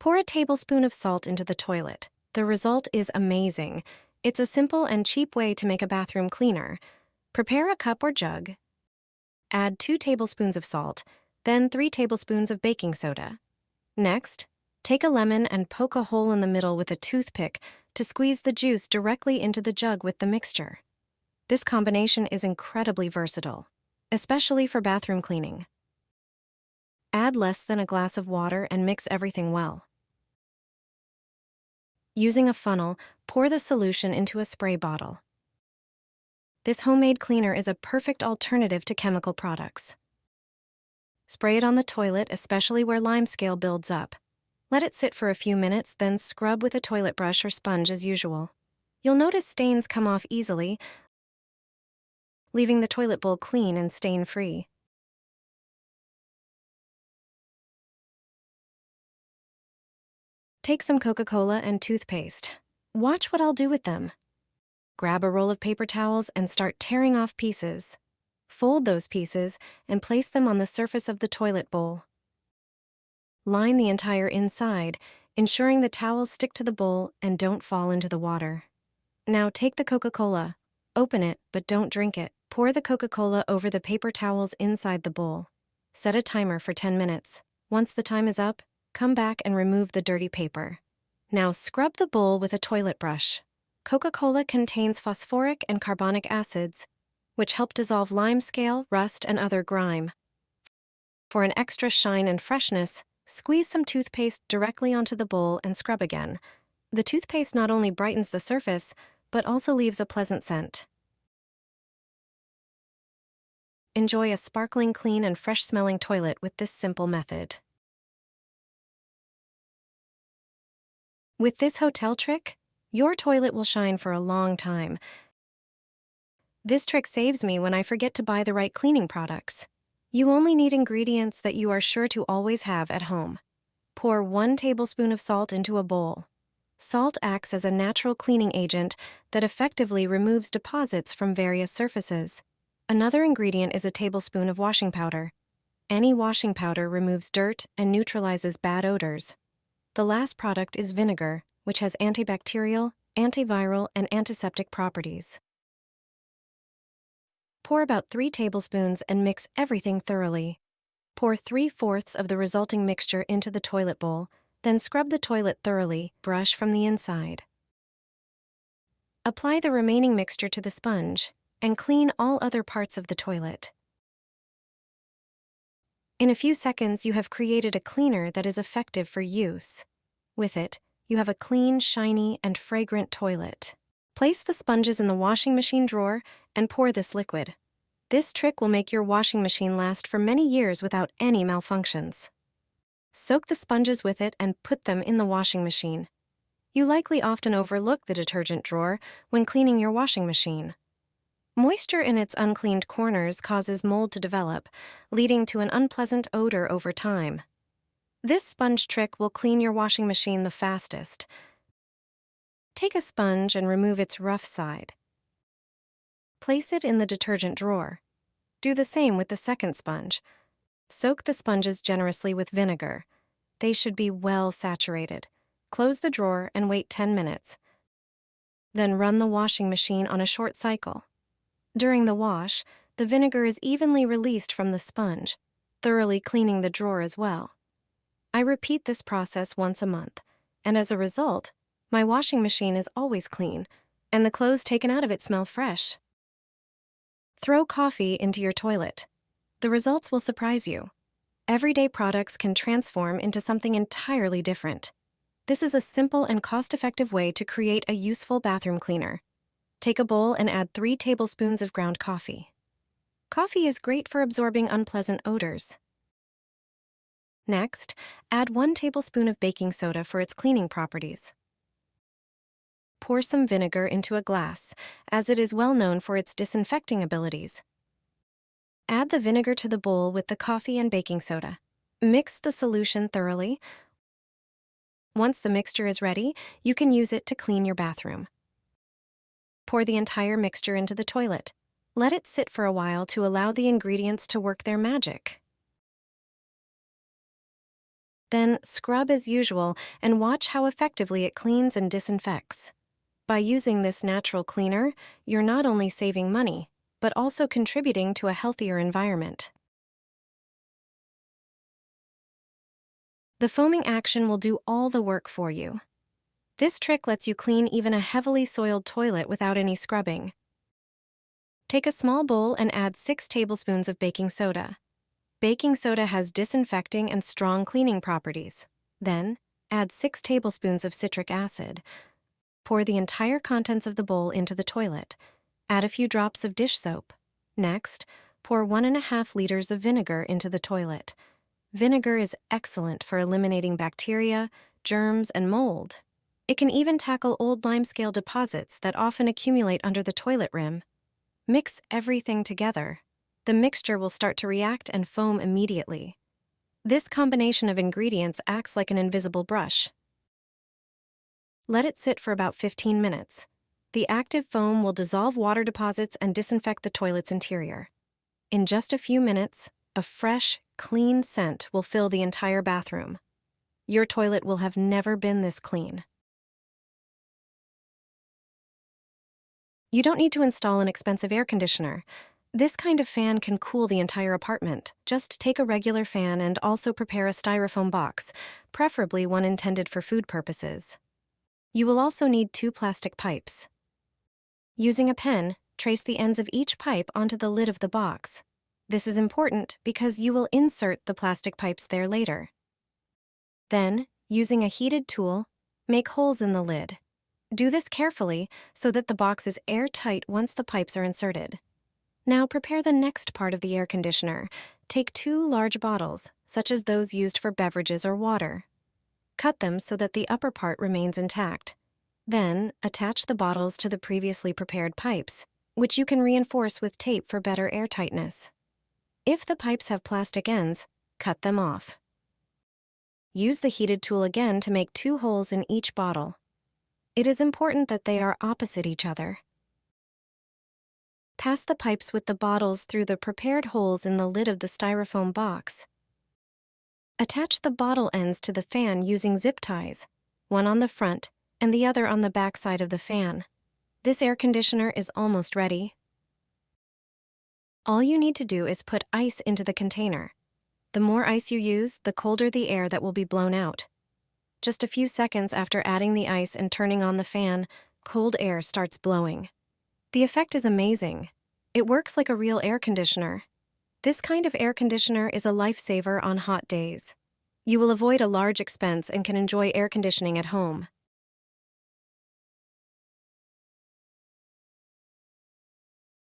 Pour a tablespoon of salt into the toilet. The result is amazing. It's a simple and cheap way to make a bathroom cleaner. Prepare a cup or jug. Add 2 tablespoons of salt, then 3 tablespoons of baking soda. Next, take a lemon and poke a hole in the middle with a toothpick to squeeze the juice directly into the jug with the mixture. This combination is incredibly versatile, especially for bathroom cleaning. Add less than a glass of water and mix everything well. Using a funnel, pour the solution into a spray bottle. This homemade cleaner is a perfect alternative to chemical products. Spray it on the toilet, especially where limescale builds up. Let it sit for a few minutes, then scrub with a toilet brush or sponge as usual. You'll notice stains come off easily, leaving the toilet bowl clean and stain-free. Take some Coca-Cola and toothpaste. Watch what I'll do with them. Grab a roll of paper towels and start tearing off pieces. Fold those pieces and place them on the surface of the toilet bowl. Line the entire inside, ensuring the towels stick to the bowl and don't fall into the water. Now take the Coca-Cola. Open it, but don't drink it. Pour the Coca-Cola over the paper towels inside the bowl. Set a timer for 10 minutes. Once the time is up, come back and remove the dirty paper. Now scrub the bowl with a toilet brush. Coca-Cola contains phosphoric and carbonic acids, which help dissolve limescale, rust, and other grime. For an extra shine and freshness, squeeze some toothpaste directly onto the bowl and scrub again. The toothpaste not only brightens the surface, but also leaves a pleasant scent. Enjoy a sparkling clean and fresh-smelling toilet with this simple method. With this hotel trick, your toilet will shine for a long time. This trick saves me when I forget to buy the right cleaning products. You only need ingredients that you are sure to always have at home. Pour 1 tablespoon of salt into a bowl. Salt acts as a natural cleaning agent that effectively removes deposits from various surfaces. Another ingredient is a tablespoon of washing powder. Any washing powder removes dirt and neutralizes bad odors. The last product is vinegar, which has antibacterial, antiviral, and antiseptic properties. Pour about 3 tablespoons and mix everything thoroughly. Pour 3/4 of the resulting mixture into the toilet bowl, then scrub the toilet thoroughly, brush from the inside. Apply the remaining mixture to the sponge and clean all other parts of the toilet. In a few seconds, you have created a cleaner that is effective for use. With it, you have a clean, shiny, and fragrant toilet. Place the sponges in the washing machine drawer and pour this liquid. This trick will make your washing machine last for many years without any malfunctions. Soak the sponges with it and put them in the washing machine. You likely often overlook the detergent drawer when cleaning your washing machine. Moisture in its uncleaned corners causes mold to develop, leading to an unpleasant odor over time. This sponge trick will clean your washing machine the fastest. Take a sponge and remove its rough side. Place it in the detergent drawer. Do the same with the second sponge. Soak the sponges generously with vinegar. They should be well saturated. Close the drawer and wait 10 minutes. Then run the washing machine on a short cycle. During the wash, the vinegar is evenly released from the sponge, thoroughly cleaning the drawer as well. I repeat this process once a month, and as a result, my washing machine is always clean, and the clothes taken out of it smell fresh. Throw coffee into your toilet. The results will surprise you. Everyday products can transform into something entirely different. This is a simple and cost-effective way to create a useful bathroom cleaner. Take a bowl and add 3 tablespoons of ground coffee. Coffee is great for absorbing unpleasant odors. Next, add 1 tablespoon of baking soda for its cleaning properties. Pour some vinegar into a glass, as it is well known for its disinfecting abilities. Add the vinegar to the bowl with the coffee and baking soda. Mix the solution thoroughly. Once the mixture is ready, you can use it to clean your bathroom. Pour the entire mixture into the toilet. Let it sit for a while to allow the ingredients to work their magic. Then scrub as usual and watch how effectively it cleans and disinfects. By using this natural cleaner, you're not only saving money, but also contributing to a healthier environment. The foaming action will do all the work for you. This trick lets you clean even a heavily soiled toilet without any scrubbing. Take a small bowl and add 6 tablespoons of baking soda. Baking soda has disinfecting and strong cleaning properties. Then, add 6 tablespoons of citric acid. Pour the entire contents of the bowl into the toilet. Add a few drops of dish soap. Next, pour 1.5 liters of vinegar into the toilet. Vinegar is excellent for eliminating bacteria, germs, and mold. It can even tackle old limescale deposits that often accumulate under the toilet rim. Mix everything together. The mixture will start to react and foam immediately. This combination of ingredients acts like an invisible brush. Let it sit for about 15 minutes. The active foam will dissolve water deposits and disinfect the toilet's interior. In just a few minutes, a fresh, clean scent will fill the entire bathroom. Your toilet will have never been this clean. You don't need to install an expensive air conditioner. This kind of fan can cool the entire apartment. Just take a regular fan and also prepare a styrofoam box, preferably one intended for food purposes. You will also need 2 plastic pipes. Using a pen, trace the ends of each pipe onto the lid of the box. This is important because you will insert the plastic pipes there later. Then, using a heated tool, make holes in the lid. Do this carefully so that the box is airtight once the pipes are inserted. Now prepare the next part of the air conditioner. Take 2 large bottles, such as those used for beverages or water. Cut them so that the upper part remains intact. Then, attach the bottles to the previously prepared pipes, which you can reinforce with tape for better airtightness. If the pipes have plastic ends, cut them off. Use the heated tool again to make 2 holes in each bottle. It is important that they are opposite each other. Pass the pipes with the bottles through the prepared holes in the lid of the styrofoam box. Attach the bottle ends to the fan using zip ties, one on the front and the other on the back side of the fan. This air conditioner is almost ready. All you need to do is put ice into the container. The more ice you use, the colder the air that will be blown out. Just a few seconds after adding the ice and turning on the fan, cold air starts blowing. The effect is amazing. It works like a real air conditioner. This kind of air conditioner is a lifesaver on hot days. You will avoid a large expense and can enjoy air conditioning at home.